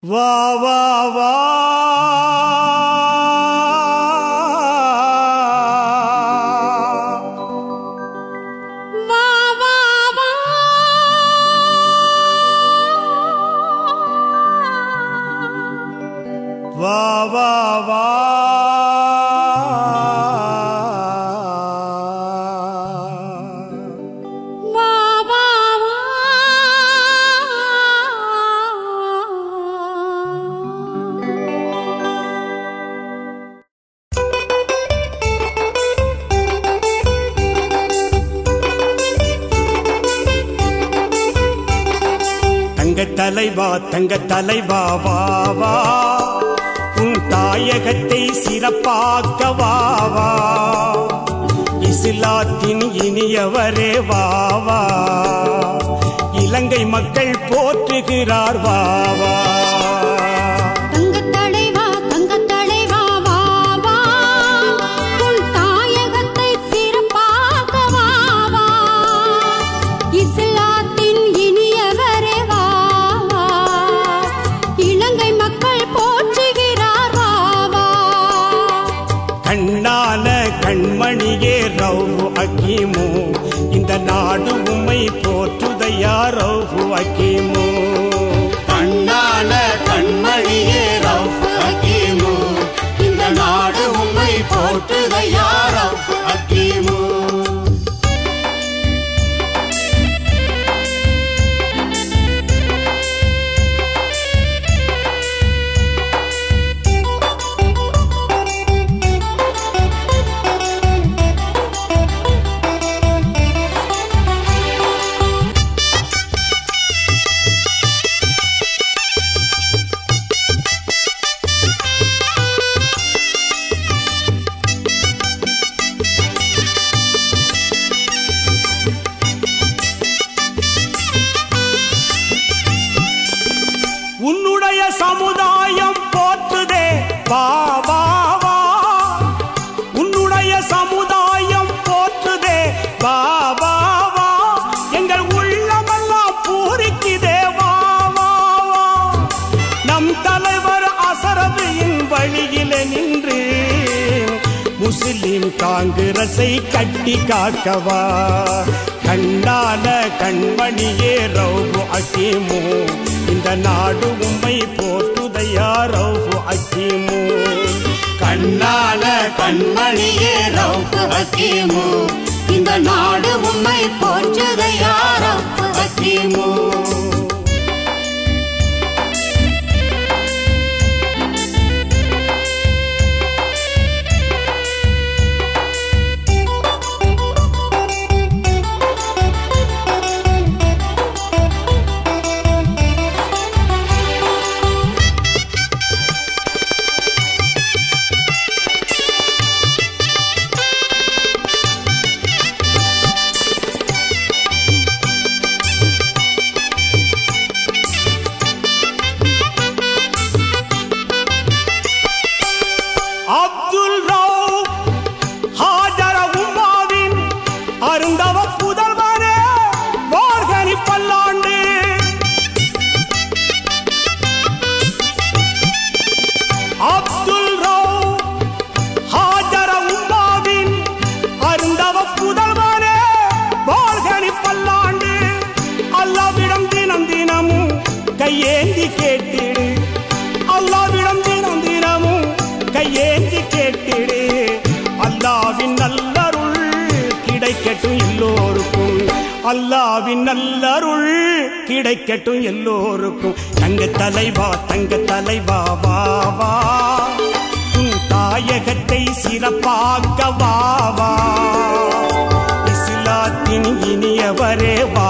வா வா வா வா வா வா தங்க தலைவா வா வா உன் தாயகத்தை சிறப்பாக்க வா வா இஸ்லாத்தின் இனியவரே வா வா இலங்கை மக்கள் போற்றுகிறார் வா வா கண்மணியே ரவுஃபு ஹக்கீமு இந்த நாடு உம்மை போற்றுதையா ரவுஃபு ஹக்கீமு கண்ணான கண்மணியே ரவுஃபு ஹக்கீமு இந்த நாடு உம்மை போற்றுதையா ரவுஃபு ஹக்கீமு உன்னுடைய சமுதாயம் போற்றுதே வா வா வா உன்னுடைய சமுதாயம் போற்றுதே வா வா வா எங்கள் உள்ளமெல்லாம் பூரிக்குதே வா வா வா நம் தலைவர் அசரபியின் வழியிலே நின்று முஸ்லிம் காங்கிரஸை கட்டி காக்கவா கண்ணான கண்மணியே ரவுஃபு ஹக்கீமு இந்த நாடு உம்மை போற்றுதையா ரவுஃபு ஹக்கீமு கண்ணான கண்மணியே ரவுஃபு ஹக்கீமு இந்த நாடு உம்மை போற்றுதையா ரவுஃபு ஹக்கீமு அப்துல் ரவுஃப் ஹாஜர உம்மாவின் அருந்தவ புதல்வரே வாழ்கனி பல்லாண்டு அப்துல் ரவுஃப் ஹாஜர உம்மாவின் அருந்தவ புதல்வரே வாழ்கனி பல்லாண்டு அல்லாஹ்விடம் தினம் தினமும் கையேந்தி கேட்டிடு அல்லாஹ்விடம் தினம் தினமும் கையேந்தி கேட்டிடு அல்லாஹ்வின் நல்லருள் கிடைக்கட்டும் எல்லோருக்கும் அல்லாஹ்வின் நல்லருள் கிடைக்கட்டும் எல்லோருக்கும் தங்க தலைவா வா வா உன் தாயகத்தை சிறப்பாக்க வா வா இஸ்லாத்தின் இனியவரே வா